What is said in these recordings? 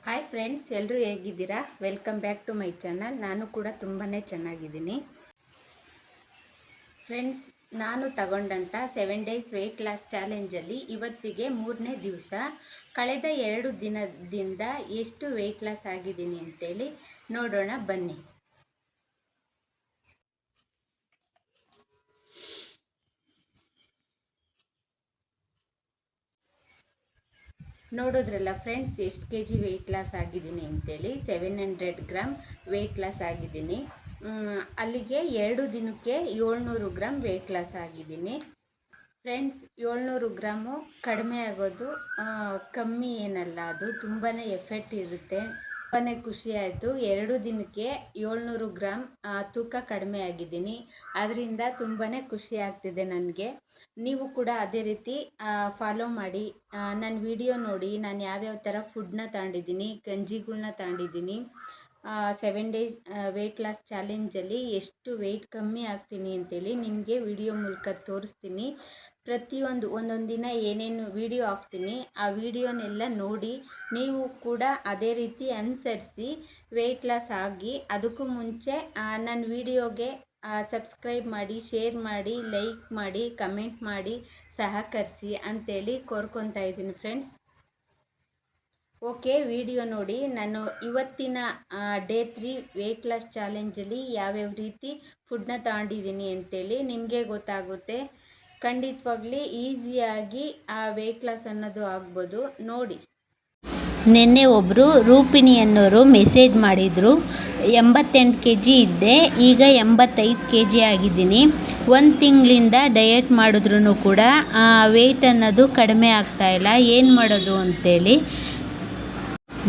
Hi friends, ಎಲ್ಲರೂ ಹೇಗಿದ್ದೀರಾ? Welcome back to my channel. ನಾನು ಕೂಡ ತುಂಬಾ ಚೆನ್ನಾಗಿದ್ದೀನಿ ಫ್ರೆಂಡ್ಸ್. ನಾನು ತಗೊಂಡಂಥ 7 ಡೇಸ್ ವೆಯ್ಟ್ ಲಾಸ್ ಚಾಲೆಂಜಲ್ಲಿ ಇವತ್ತಿಗೆ 3ನೇ ದಿವಸ. ಕಳೆದ 2 ದಿನದಿಂದ ಎಷ್ಟು ವೆಯ್ಟ್ ಲಾಸ್ ಆಗಿದ್ದೀನಿ ಅಂತೇಳಿ ನೋಡೋಣ ಬನ್ನಿ. ನೋಡಿದ್ರಲ್ಲ ಫ್ರೆಂಡ್ಸ್, ಎಷ್ಟು kg ವೆಯ್ಟ್ ಲಾಸ್ ಆಗಿದ್ದೀನಿ ಅಂತೇಳಿ. 700 ಗ್ರಾಮ್ ವೆಯ್ಟ್ ಲಾಸ್ ಆಗಿದ್ದೀನಿ. ಅಲ್ಲಿಗೆ 2 ದಿನಕ್ಕೆ 700 ಗ್ರಾಮ್ ವೆಯ್ಟ್ ಲಾಸ್ ಆಗಿದ್ದೀನಿ ಫ್ರೆಂಡ್ಸ್. 700 ಗ್ರಾಮು ಕಡಿಮೆ ಆಗೋದು ಕಮ್ಮಿ ಏನಲ್ಲ, ಅದು ತುಂಬಾ ಎಫೆಕ್ಟ್ ಇರುತ್ತೆ. ತುಂಬಾ ಖುಷಿ ಆಯಿತು. 2 ದಿನಕ್ಕೆ 700 ಗ್ರಾಮ್ ತೂಕ ಕಡಿಮೆ ಆಗಿದ್ದೀನಿ. ಅದರಿಂದ ತುಂಬಾ ಖುಷಿ ಆಗ್ತಿದೆ ನನಗೆ. ನೀವು ಕೂಡ ಅದೇ ರೀತಿ ಫಾಲೋ ಮಾಡಿ, ನನ್ನ ವಿಡಿಯೋ ನೋಡಿ. ನಾನು ಯಾವ್ಯಾವ ಥರ ಫುಡ್ನ ತಗೊಂಡಿದ್ದೀನಿ, ಗಂಜಿಗಳನ್ನ ತಗೊಂಡಿದ್ದೀನಿ. 7 ಡೇಸ್ ವೆಯ್ಟ್ ಲಾಸ್ ಚಾಲೆಂಜಲ್ಲಿ ಎಷ್ಟು ವೆಯ್ಟ್ ಕಮ್ಮಿ ಆಗ್ತೀನಿ ಅಂತೇಳಿ ನಿಮಗೆ ವಿಡಿಯೋ ಮೂಲಕ ತೋರಿಸ್ತೀನಿ. ಪ್ರತಿಯೊಂದು ಒಂದೊಂದು ದಿನ ಏನೇನು ವಿಡಿಯೋ ಹಾಕ್ತೀನಿ, ಆ ವಿಡಿಯೋನೆಲ್ಲ ನೋಡಿ ನೀವು ಕೂಡ ಅದೇ ರೀತಿ ಅನುಸರಿಸಿ ವೆಯ್ಟ್ ಲಾಸ್ ಆಗಿ. ಅದಕ್ಕೂ ಮುಂಚೆ ನನ್ನ ವಿಡಿಯೋಗೆ ಸಬ್ಸ್ಕ್ರೈಬ್ ಮಾಡಿ, ಶೇರ್ ಮಾಡಿ, ಲೈಕ್ ಮಾಡಿ, ಕಮೆಂಟ್ ಮಾಡಿ ಸಹಕರಿಸಿ ಅಂತೇಳಿ ಕೋರ್ಕೊತಾ ಇದ್ದೀನಿ ಫ್ರೆಂಡ್ಸ್. ಓಕೆ, ವಿಡಿಯೋ ನೋಡಿ. ನಾನು ಇವತ್ತಿನ ಡೇ 3 ವೆಯ್ಟ್ ಲಾಸ್ ಚಾಲೆಂಜಲ್ಲಿ ಯಾವ್ಯಾವ ರೀತಿ ಫುಡ್ನ ತಗೊಂಡಿದ್ದೀನಿ ಅಂತೇಳಿ ನಿಮಗೆ ಗೊತ್ತಾಗುತ್ತೆ. ಖಂಡಿತವಾಗ್ಲಿ ಈಸಿಯಾಗಿ ಆ ವೆಯ್ಟ್ ಲಾಸ್ ಅನ್ನೋದು ಆಗ್ಬೋದು ನೋಡಿ. ನಿನ್ನೆ ಒಬ್ಬರು ರೂಪಿಣಿ ಅನ್ನೋರು ಮೆಸೇಜ್ ಮಾಡಿದರು. 88 kg ಇದ್ದೆ, ಈಗ 85 kg ಆಗಿದ್ದೀನಿ. 1 ತಿಂಗಳಿಂದ ಡಯಟ್ ಮಾಡಿದ್ರೂ ಕೂಡ ವೆಯ್ಟ್ ಅನ್ನೋದು ಕಡಿಮೆ ಆಗ್ತಾಯಿಲ್ಲ. ಏನು ಮಾಡೋದು ಅಂತೇಳಿ.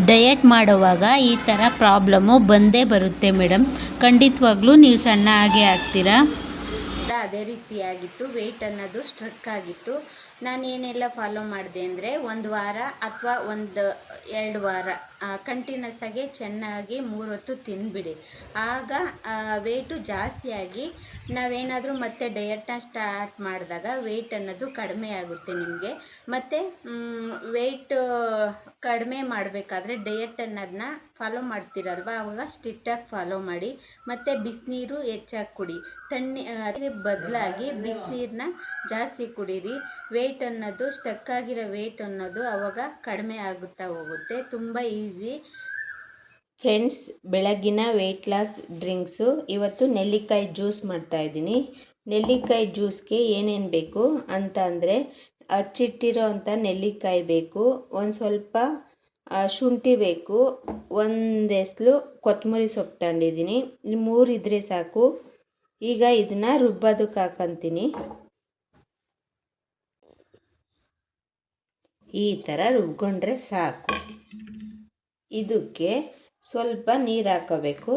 ಡಯಟ್ ಮಾಡುವಾಗ ಈ ಥರ ಪ್ರಾಬ್ಲಮ್ಮು ಬಂದೇ ಬರುತ್ತೆ ಮೇಡಮ್. ಖಂಡಿತವಾಗ್ಲೂ ನೀವು ಸಣ್ಣ ಆಗೇ ಆಗ್ತೀರಾ. ಅದೇ ರೀತಿಯಾಗಿತ್ತು. ವೆಯ್ಟ್ ಅನ್ನೋದು ಸ್ಟ್ರಕ್ ಆಗಿತ್ತು. ನಾನು ಏನೆಲ್ಲ ಫಾಲೋ ಮಾಡಿದೆ ಅಂದರೆ, 1 ವಾರ ಅಥವಾ 1-2 ವಾರ ಕಂಟಿನ್ಯೂಸ್ ಆಗಿ ಚೆನ್ನಾಗಿ 3 ಹೊತ್ತು ತಿಂದುಬಿಡಿ. ಆಗ ವೆಯ್ಟು ಜಾಸ್ತಿಯಾಗಿ ನಾವೇನಾದರೂ ಮತ್ತೆ ಡಯಟ್ನ ಸ್ಟಾರ್ಟ್ ಮಾಡಿದಾಗ ವೆಯ್ಟ್ ಅನ್ನೋದು ಕಡಿಮೆ ಆಗುತ್ತೆ ನಿಮಗೆ. ಮತ್ತು ವೆಯ್ಟ್ ಕಡಿಮೆ ಮಾಡಬೇಕಾದ್ರೆ ಡಯಟ್ ಅನ್ನೋದನ್ನ ಫಾಲೋ ಮಾಡ್ತೀರಲ್ವ, ಆವಾಗ ಸ್ಟ್ರಿಕ್ಟಾಗಿ ಫಾಲೋ ಮಾಡಿ. ಮತ್ತು ಬಿಸಿನೀರು ಹೆಚ್ಚಾಗಿ ಕುಡಿ. ಬದಲಾಗಿ ಬಿಸಿನೀರನ್ನ ಜಾಸ್ತಿ ಕುಡೀರಿ. ವೆಯ್ಟ್ ಅನ್ನೋದು ಸ್ಟಕ್ ಆಗಿರೋ ವೆಯ್ಟ್ ಅನ್ನೋದು ಆವಾಗ ಕಡಿಮೆ ಆಗುತ್ತಾ ಹೋಗುತ್ತೆ. ತುಂಬ ಈಸಿ ಫ್ರೆಂಡ್ಸ್. ಬೆಳಗಿನ ವೆಯ್ಟ್ ಲಾಸ್ ಡ್ರಿಂಕ್ಸು ಇವತ್ತು ನೆಲ್ಲಿಕಾಯಿ ಜ್ಯೂಸ್ ಮಾಡ್ತಾಯಿದ್ದೀನಿ. ನೆಲ್ಲಿಕಾಯಿ ಜ್ಯೂಸ್ಗೆ ಏನೇನು ಬೇಕು ಅಂತ ಅಂದರೆ, ಹಚ್ಚಿಟ್ಟಿರೋ ಅಂಥ ನೆಲ್ಲಿಕಾಯಿ ಬೇಕು, ಒಂದು ಸ್ವಲ್ಪ ಶುಂಠಿ ಬೇಕು, 1 ಎಸ್ಲು ಕೊತ್ತಂಬರಿ ಸೊಪ್ಪು ತಗೊಂಡಿದ್ದೀನಿ. 3 ಇದ್ದರೆ ಸಾಕು. ಈಗ ಇದನ್ನು ರುಬ್ಬೋದಕ್ಕೆ ಹಾಕಂತೀನಿ. ಈ ಥರ ರುಬ್ಕೊಂಡ್ರೆ ಸಾಕು. ಇದಕ್ಕೆ ಸ್ವಲ್ಪ ನೀರು ಹಾಕೋಬೇಕು.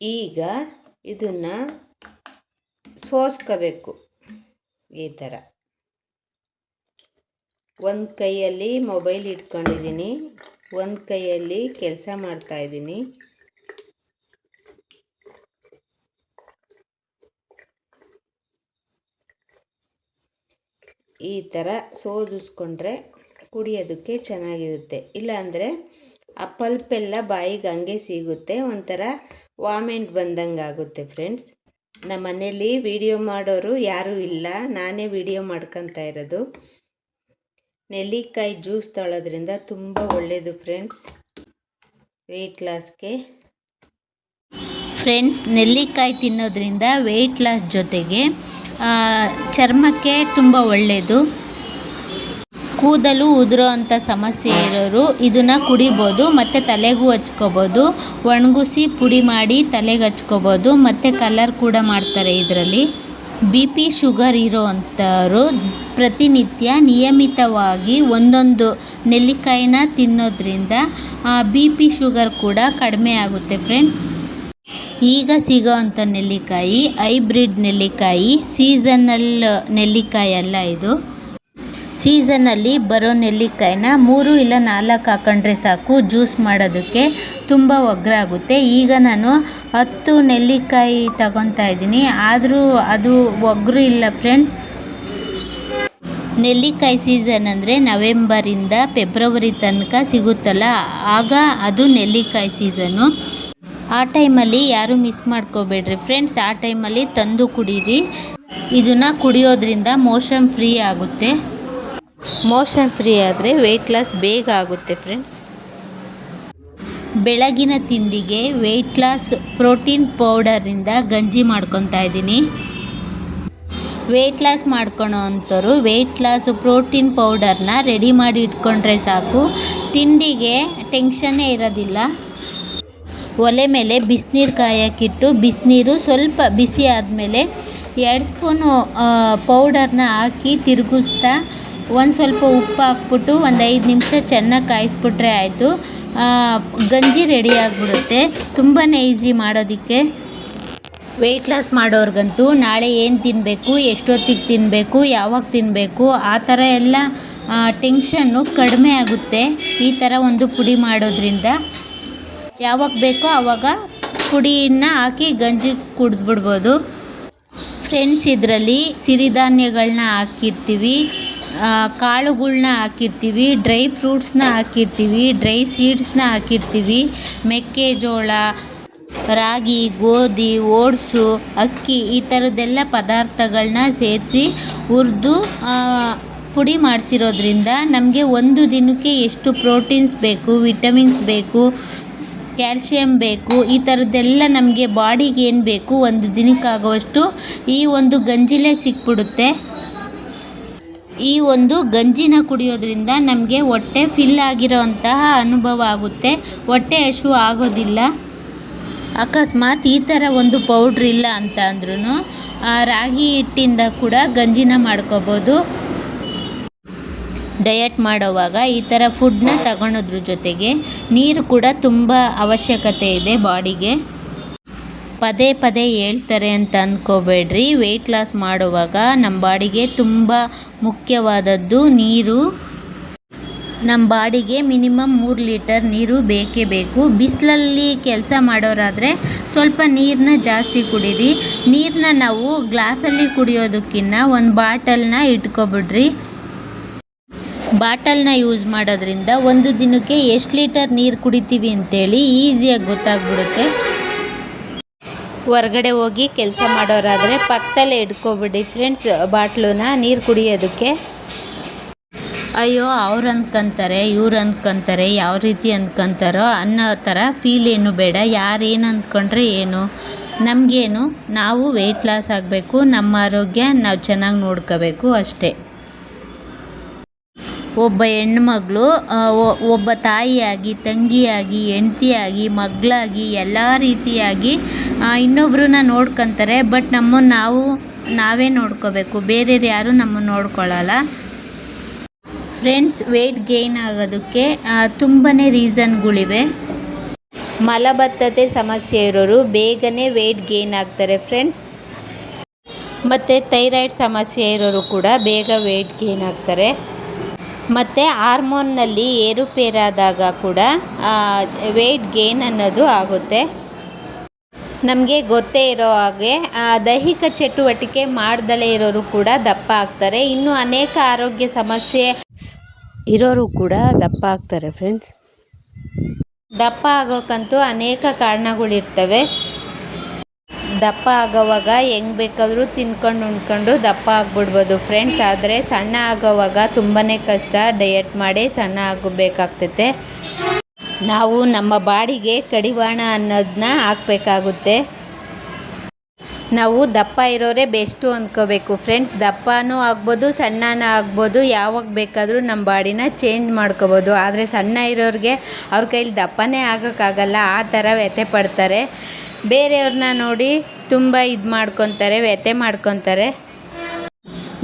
ಈಗ ಇದನ್ನು ಸೋಸ್ಕೋಬೇಕು ಈ ಥರ. ಒಂದು ಕೈಯಲ್ಲಿ ಮೊಬೈಲ್ ಇಟ್ಕೊಂಡಿದ್ದೀನಿ, ಒಂದು ಕೈಯಲ್ಲಿ ಕೆಲಸ ಮಾಡ್ತಾಯಿದ್ದೀನಿ. ಈ ಥರ ಸೋದಿಸ್ಕೊಂಡ್ರೆ ಕುಡಿಯೋದಕ್ಕೆ ಚೆನ್ನಾಗಿರುತ್ತೆ. ಇಲ್ಲಾಂದರೆ ಆ ಪಲ್ಪೆಲ್ಲ ಬಾಯಿಗೆ ಹಂಗೆ ಸಿಗುತ್ತೆ, ಒಂಥರ ವಾಮಿಟ್ ಬಂದಂಗೆ ಆಗುತ್ತೆ ಫ್ರೆಂಡ್ಸ್. ನಮ್ಮ ಮನೇಲಿ ವಿಡಿಯೋ ಮಾಡೋರು ಯಾರೂ ಇಲ್ಲ, ನಾನೇ ವಿಡಿಯೋ ಮಾಡ್ಕೊತಾ ಇರೋದು. ನೆಲ್ಲಿಕಾಯಿ ಜ್ಯೂಸ್ ತೊಗೊಳೋದ್ರಿಂದ ತುಂಬ ಒಳ್ಳೆಯದು ಫ್ರೆಂಡ್ಸ್ ವೆಯ್ಟ್ ಲಾಸ್ಗೆ. ಫ್ರೆಂಡ್ಸ್, ನೆಲ್ಲಿಕಾಯಿ ತಿನ್ನೋದ್ರಿಂದ ವೆಯ್ಟ್ ಲಾಸ್ ಜೊತೆಗೆ ಚರ್ಮಕ್ಕೆ ತುಂಬ ಒಳ್ಳೆಯದು. ಕೂದಲು ಉದುರೋ ಅಂಥ ಸಮಸ್ಯೆ ಇರೋರು ಇದನ್ನು ಕುಡಿಬೋದು. ಮತ್ತು ತಲೆಗೂ ಹಚ್ಕೋಬೋದು. ಒಣಗಿಸಿ ಪುಡಿ ಮಾಡಿ ತಲೆಗೆ ಹಚ್ಕೋಬೋದು. ಮತ್ತು ಕಲರ್ ಕೂಡ ಮಾಡ್ತಾರೆ ಇದರಲ್ಲಿ. BP ಶುಗರ್ ಇರೋ ಅಂಥವರು ಪ್ರತಿನಿತ್ಯ ನಿಯಮಿತವಾಗಿ ಒಂದೊಂದು ನೆಲ್ಲಿಕಾಯಿನ ತಿನ್ನೋದ್ರಿಂದ BP ಶುಗರ್ ಕೂಡ ಕಡಿಮೆ ಆಗುತ್ತೆ ಫ್ರೆಂಡ್ಸ್. ಈಗ ಸಿಗೋ ಅಂಥ ನೆಲ್ಲಿಕಾಯಿ ಹೈಬ್ರಿಡ್ ನೆಲ್ಲಿಕಾಯಿ, ಸೀಸನಲ್ ನೆಲ್ಲಿಕಾಯಿ ಅಲ್ಲ ಇದು. ಸೀಸನಲ್ಲಿ ಬರೋ ನೆಲ್ಲಿಕಾಯಿನ 3 ಇಲ್ಲ 4 ಹಾಕೊಂಡ್ರೆ ಸಾಕು ಜ್ಯೂಸ್ ಮಾಡೋದಕ್ಕೆ ತುಂಬ ಒಗ್ಗರಾಗುತ್ತೆ. ಈಗ ನಾನು 10 ನೆಲ್ಲಿಕಾಯಿ ತಗೊತಾ ಇದ್ದೀನಿ, ಆದರೂ ಅದು ಒಗ್ಗರು ಇಲ್ಲ ಫ್ರೆಂಡ್ಸ್. ನೆಲ್ಲಿಕಾಯಿ ಸೀಸನ್ ಅಂದರೆ ನವೆಂಬರಿಂದ ಫೆಬ್ರವರಿ ತನಕ ಸಿಗುತ್ತಲ್ಲ, ಆಗ ಅದು ನೆಲ್ಲಿಕಾಯಿ ಸೀಸನ್ನು. ಆ ಟೈಮಲ್ಲಿ ಯಾರೂ ಮಿಸ್ ಮಾಡ್ಕೋಬೇಡ್ರಿ ಫ್ರೆಂಡ್ಸ್, ಆ ಟೈಮಲ್ಲಿ ತಂದು ಕುಡೀರಿ. ಇದನ್ನು ಕುಡಿಯೋದ್ರಿಂದ ಮೋಷನ್ ಫ್ರೀ ಆಗುತ್ತೆ. ಮೋಷನ್ ಫ್ರೀ ಆದರೆ ವೆಯ್ಟ್ ಲಾಸ್ ಬೇಗ ಆಗುತ್ತೆ ಫ್ರೆಂಡ್ಸ್. ಬೆಳಗಿನ ತಿಂಡಿಗೆ ವೆಯ್ಟ್ ಲಾಸ್ ಪ್ರೋಟೀನ್ ಪೌಡರಿಂದ ಗಂಜಿ ಮಾಡ್ಕೊತಾ ಇದ್ದೀನಿ. ವೆಯ್ಟ್ ಲಾಸ್ ಮಾಡ್ಕೊಳೋ ಅಂಥವ್ರು ವೆಯ್ಟ್ ಲಾಸ್ ಪ್ರೋಟೀನ್ ಪೌಡರ್ನ ರೆಡಿ ಮಾಡಿ ಇಟ್ಕೊಂಡ್ರೆ ಸಾಕು, ತಿಂಡಿಗೆ ಟೆನ್ಷನ್ನೇ ಇರೋದಿಲ್ಲ. ಒಲೆ ಮೇಲೆ ಬಿಸಿನೀರು ಕಾಯಕ್ಕಿಟ್ಟು ಬಿಸಿನೀರು ಸ್ವಲ್ಪ ಬಿಸಿ ಆದಮೇಲೆ 2 ಸ್ಪೂನು ಪೌಡರ್ನ ಹಾಕಿ ತಿರುಗಿಸ್ತಾ ಒಂದು ಸ್ವಲ್ಪ ಉಪ್ಪು ಹಾಕ್ಬಿಟ್ಟು ಒಂದು 5 ನಿಮಿಷ ಚೆನ್ನಾಗಿ ಕಾಯಿಸ್ಬಿಟ್ರೆ ಆಯಿತು. ಗಂಜಿ ರೆಡಿ ಆಗಿಬಿಡುತ್ತೆ. ತುಂಬಾ ಈಸಿ ಮಾಡೋದಕ್ಕೆ. ವೆಯ್ಟ್ ಲಾಸ್ ಮಾಡೋರ್ಗಂತೂ ನಾಳೆ ಏನು ತಿನ್ನಬೇಕು, ಎಷ್ಟೊತ್ತಿಗೆ ತಿನ್ನಬೇಕು, ಯಾವಾಗ ತಿನ್ನಬೇಕು ಆ ಥರ ಎಲ್ಲ ಟೆನ್ಷನ್ನು ಕಡಿಮೆ ಆಗುತ್ತೆ ಈ ಥರ ಒಂದು ಪುಡಿ ಮಾಡೋದ್ರಿಂದ. ಯಾವಾಗ ಬೇಕೋ ಆವಾಗ ಪುಡಿಯನ್ನು ಹಾಕಿ ಗಂಜಿ ಕುಡಿದ್ಬಿಡ್ಬೋದು ಫ್ರೆಂಡ್ಸ್. ಇದರಲ್ಲಿ ಸಿರಿಧಾನ್ಯಗಳನ್ನ ಹಾಕಿರ್ತೀವಿ, ಕಾಳುಗಳ್ನ ಹಾಕಿರ್ತೀವಿ, ಡ್ರೈ ಫ್ರೂಟ್ಸ್ನ ಹಾಕಿರ್ತೀವಿ, ಡ್ರೈ ಸೀಡ್ಸ್ನ ಹಾಕಿರ್ತೀವಿ, ಮೆಕ್ಕೆಜೋಳ, ರಾಗಿ, ಗೋಧಿ, ಓಟ್ಸು, ಅಕ್ಕಿ ಈ ಥರದ್ದೆಲ್ಲ ಪದಾರ್ಥಗಳನ್ನ ಸೇರಿಸಿ ಹುರಿದು ಪುಡಿ ಮಾಡಿಸಿರೋದ್ರಿಂದ ನಮಗೆ ಒಂದು ದಿನಕ್ಕೆ ಎಷ್ಟು ಪ್ರೋಟೀನ್ಸ್ ಬೇಕು, ವಿಟಮಿನ್ಸ್ ಬೇಕು, ಕ್ಯಾಲ್ಶಿಯಂ ಬೇಕು, ಈ ಥರದ್ದೆಲ್ಲ ನಮಗೆ ಬಾಡಿಗೆ ಏನು ಬೇಕು ಒಂದು ದಿನಕ್ಕಾಗುವಷ್ಟು ಈ ಒಂದು ಗಂಜಿಲೇ ಸಿಕ್ಬಿಡುತ್ತೆ. ಈ ಒಂದು ಗಂಜಿನ ಕುಡಿಯೋದ್ರಿಂದ ನಮಗೆ ಹೊಟ್ಟೆ ಫಿಲ್ ಆಗಿರೋ ಅಂತಹ ಅನುಭವ ಆಗುತ್ತೆ, ಹೊಟ್ಟೆ ಹಸಿವು ಆಗೋದಿಲ್ಲ. ಅಕಸ್ಮಾತ್ ಈ ಥರ ಒಂದು ಪೌಡ್ರ್ ಇಲ್ಲ ಅಂತ ಅಂದ್ರೂ ರಾಗಿ ಹಿಟ್ಟಿಂದ ಕೂಡ ಗಂಜಿನ ಮಾಡ್ಕೋಬೋದು. ಡಯಟ್ ಮಾಡೋವಾಗ ಈ ಥರ ಫುಡ್ನ ತಗೊಳೋದ್ರ ಜೊತೆಗೆ ನೀರು ಕೂಡ ತುಂಬ ಅವಶ್ಯಕತೆ ಇದೆ ಬಾಡಿಗೆ. ಪದೇ ಪದೇ ಹೇಳ್ತಾರೆ ಅಂತ ಅಂದ್ಕೋಬೇಡ್ರಿ. ವೆಯ್ಟ್ ಲಾಸ್ ಮಾಡುವಾಗ ನಮ್ಮ ಬಾಡಿಗೆ ತುಂಬ ಮುಖ್ಯವಾದದ್ದು ನೀರು. ನಮ್ಮ ಬಾಡಿಗೆ ಮಿನಿಮಮ್ 3 ಲೀಟರ್ ನೀರು ಬೇಕೇ ಬೇಕು. ಬಿಸಿಲಲ್ಲಿ ಕೆಲಸ ಮಾಡೋರಾದರೆ ಸ್ವಲ್ಪ ನೀರನ್ನ ಜಾಸ್ತಿ ಕುಡೀರಿ. ನೀರನ್ನ ನಾವು ಗ್ಲಾಸಲ್ಲಿ ಕುಡಿಯೋದಕ್ಕಿಂತ ಒಂದು ಬಾಟಲ್ನ ಇಟ್ಕೊಬಿಡ್ರಿ. ಬಾಟಲ್ನ ಯೂಸ್ ಮಾಡೋದ್ರಿಂದ ಒಂದು ದಿನಕ್ಕೆ ಎಷ್ಟು ಲೀಟರ್ ನೀರು ಕುಡಿತೀವಿ ಅಂತೇಳಿ ಈಸಿಯಾಗಿ ಗೊತ್ತಾಗ್ಬಿಡುತ್ತೆ. ಹೊರಗಡೆ ಹೋಗಿ ಕೆಲಸ ಮಾಡೋರಾದರೆ ಪಕ್ಕದಲ್ಲೇ ಇಟ್ಕೊಬಿಡಿ ಫ್ರೆಂಡ್ಸ್ ಬಾಟ್ಲನ್ನ ನೀರು ಕುಡಿಯೋದಕ್ಕೆ. ಅಯ್ಯೋ ಅವ್ರು ಅಂದ್ಕೊಂತಾರೆ, ಇವ್ರು ಅಂದ್ಕೊಂತಾರೆ, ಯಾವ ರೀತಿ ಅಂದ್ಕೊಂತಾರೋ ಅನ್ನೋ ಥರ ಫೀಲ್ ಏನು ಬೇಡ. ಯಾರು ಏನು ಅಂದ್ಕೊಂಡ್ರೆ ಏನು, ನಮಗೇನು, ನಾವು ವೆಯ್ಟ್ ಲಾಸ್ ಆಗಬೇಕು, ನಮ್ಮ ಆರೋಗ್ಯ ನಾವು ಚೆನ್ನಾಗಿ ನೋಡ್ಕೋಬೇಕು ಅಷ್ಟೇ. ಒಬ್ಬ ಹೆಣ್ಮಗಳು ಒಬ್ಬ ತಾಯಿಯಾಗಿ, ತಂಗಿಯಾಗಿ, ಹೆಂಡ್ತಿಯಾಗಿ, ಮಗಳಾಗಿ ಎಲ್ಲ ರೀತಿಯಾಗಿ ಇನ್ನೊಬ್ಬರನ್ನ ನೋಡ್ಕೊತಾರೆ. ಬಟ್ ನಮ್ಮನ್ನು ನಾವೇ ನೋಡ್ಕೋಬೇಕು, ಬೇರೆಯವ್ರು ಯಾರೂ ನಮ್ಮನ್ನು ನೋಡ್ಕೊಳ್ಳಲ್ಲ ಫ್ರೆಂಡ್ಸ್. ವೆಯ್ಟ್ ಗೇನ್ ಆಗೋದಕ್ಕೆ ತುಂಬಾ ರೀಸನ್ಗಳಿವೆ. ಮಲಬದ್ಧತೆ ಸಮಸ್ಯೆ ಇರೋರು ಬೇಗನೆ ವೆಯ್ಟ್ ಗೇನ್ ಆಗ್ತಾರೆ ಫ್ರೆಂಡ್ಸ್. ಮತ್ತು ಥೈರಾಯ್ಡ್ ಸಮಸ್ಯೆ ಇರೋರು ಕೂಡ ಬೇಗ ವೆಯ್ಟ್ ಗೇನ್ ಆಗ್ತಾರೆ. ಮತ್ತು ಹಾರ್ಮೋನ್ನಲ್ಲಿ ಏರುಪೇರಾದಾಗ ಕೂಡ ವೆಯ್ಟ್ ಗೇನ್ ಅನ್ನೋದು ಆಗುತ್ತೆ. ನಮಗೆ ಗೊತ್ತೇ ಇರೋ ಹಾಗೆ ದೈಹಿಕ ಚಟುವಟಿಕೆ ಮಾಡ್ದಲೇ ಇರೋರು ಕೂಡ ದಪ್ಪ ಆಗ್ತಾರೆ. ಇನ್ನು ಅನೇಕ ಆರೋಗ್ಯ ಸಮಸ್ಯೆ ಇರೋರು ಕೂಡ ದಪ್ಪ ಆಗ್ತಾರೆ ಫ್ರೆಂಡ್ಸ್. ದಪ್ಪ ಆಗೋಕ್ಕಂತೂ ಅನೇಕ ಕಾರಣಗಳಿರ್ತವೆ. ದಪ್ಪ ಆಗೋವಾಗ ಹೆಂಗೆ ಬೇಕಾದರೂ ತಿನ್ಕೊಂಡು ಉಣ್ಕೊಂಡು ದಪ್ಪ ಆಗಿಬಿಡ್ಬೋದು ಫ್ರೆಂಡ್ಸ್. ಆದರೆ ಸಣ್ಣ ಆಗೋವಾಗ ತುಂಬಾ ಕಷ್ಟ. ಡಯಟ್ ಮಾಡಿ ಸಣ್ಣ ಆಗಬೇಕಾಗ್ತೈತೆ. ನಾವು ನಮ್ಮ ಬಾಡಿಗೆ ಕಡಿವಾಣ ಅನ್ನೋದನ್ನ ಹಾಕಬೇಕಾಗುತ್ತೆ. ನಾವು ದಪ್ಪ ಇರೋರೇ ಬೆಸ್ಟು ಅಂದ್ಕೋಬೇಕು ಫ್ರೆಂಡ್ಸ್. ದಪ್ಪನೂ ಆಗ್ಬೋದು, ಸಣ್ಣನೂ ಆಗ್ಬೋದು, ಯಾವಾಗ ಬೇಕಾದರೂ ನಮ್ಮ ಬಾಡಿನ ಚೇಂಜ್ ಮಾಡ್ಕೋಬೋದು. ಆದರೆ ಸಣ್ಣ ಇರೋರಿಗೆ ಅವ್ರ ಕೈಲಿ ದಪ್ಪನೇ ಆಗೋಕ್ಕಾಗಲ್ಲ, ಆ ಥರ ವ್ಯಥೆ ಪಡ್ತಾರೆ. ಬೇರೆಯವ್ರನ್ನ ನೋಡಿ ತುಂಬ ಮಾಡ್ಕೊತಾರೆ, ವ್ಯಥೆ ಮಾಡ್ಕೊತಾರೆ.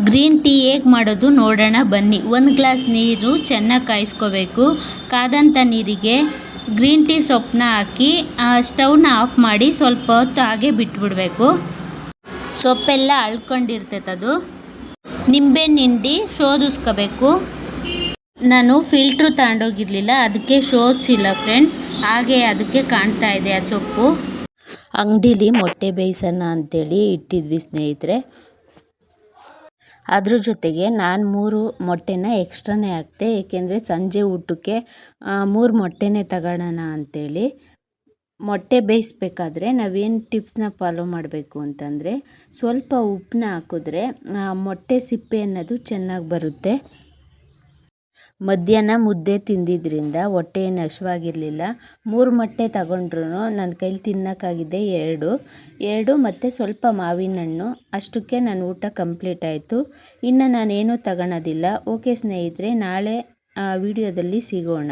ಗ್ರೀನ್ ಟೀ ಹೇಗೆ ಮಾಡೋದು ನೋಡೋಣ ಬನ್ನಿ. 1 ಗ್ಲಾಸ್ ನೀರು ಚೆನ್ನಾಗಿ ಕಾಯಿಸ್ಕೋಬೇಕು. ಕಾದಂಥ ನೀರಿಗೆ ಗ್ರೀನ್ ಟೀ ಸೊಪ್ಪನ್ನ ಹಾಕಿ ಸ್ಟವ್ನ ಆಫ್ ಮಾಡಿ ಸ್ವಲ್ಪ ಹೊತ್ತು ಹಾಗೆ ಬಿಟ್ಬಿಡಬೇಕು. ಸೊಪ್ಪೆಲ್ಲ ಅಳ್ಕೊಂಡಿರ್ತೈತೆ ಅದು. ನಿಂಬೆಹಣ್ಣು ಹಿಂಡಿ ಶೋಧಿಸ್ಕೋಬೇಕು. ನಾನು ಫಿಲ್ಟ್ರು ತಗೊಂಡೋಗಿರಲಿಲ್ಲ, ಅದಕ್ಕೆ ಶೋಧಿಸಿಲ್ಲ ಫ್ರೆಂಡ್ಸ್. ಹಾಗೆ ಅದಕ್ಕೆ ಕಾಣ್ತಾ ಇದೆ ಆ ಸೊಪ್ಪು. ಅಂಗಡೀಲಿ ಮೊಟ್ಟೆ ಬೇಯಿಸೋಣ ಅಂಥೇಳಿ ಇಟ್ಟಿದ್ವಿ ಸ್ನೇಹಿತರೆ. ಅದ್ರ ಜೊತೆಗೆ ನಾನು 3 ಮೊಟ್ಟೆನ ಎಕ್ಸ್ಟ್ರಾನೇ ಹಾಕ್ತೆ, ಏಕೆಂದರೆ ಸಂಜೆ ಊಟಕ್ಕೆ 3 ಮೊಟ್ಟೆನೇ ತಗೊಳ್ಳೋಣ ಅಂಥೇಳಿ. ಮೊಟ್ಟೆ ಬೇಯಿಸ್ಬೇಕಾದ್ರೆ ನಾವೇನು ಟಿಪ್ಸ್ನ ಫಾಲೋ ಮಾಡಬೇಕು ಅಂತಂದರೆ, ಸ್ವಲ್ಪ ಉಪ್ಪನ್ನ ಹಾಕಿದ್ರೆ ಮೊಟ್ಟೆ ಸಿಪ್ಪೆ ಅನ್ನೋದು ಚೆನ್ನಾಗಿ ಬರುತ್ತೆ. ಮಧ್ಯಾಹ್ನ ಮುದ್ದೆ ತಿಂದಿದ್ದರಿಂದ ಹೊಟ್ಟೆ ಏನು ಹಶ್ವಾಗಿರಲಿಲ್ಲ. 3 ಮೊಟ್ಟೆ ತಗೊಂಡ್ರು ನನ್ನ ಕೈಲಿ ತಿನ್ನೋಕ್ಕಾಗಿದೆ 2 ಮತ್ತು ಸ್ವಲ್ಪ ಮಾವಿನ ಹಣ್ಣು. ಅಷ್ಟಕ್ಕೆ ನನ್ನ ಊಟ ಕಂಪ್ಲೀಟ್ ಆಯಿತು. ಇನ್ನು ನಾನೇನು ತಗೊಳೋದಿಲ್ಲ. ಓಕೆ ಸ್ನೇಹಿತರೆ, ನಾಳೆ ವಿಡಿಯೋದಲ್ಲಿ ಸಿಗೋಣ.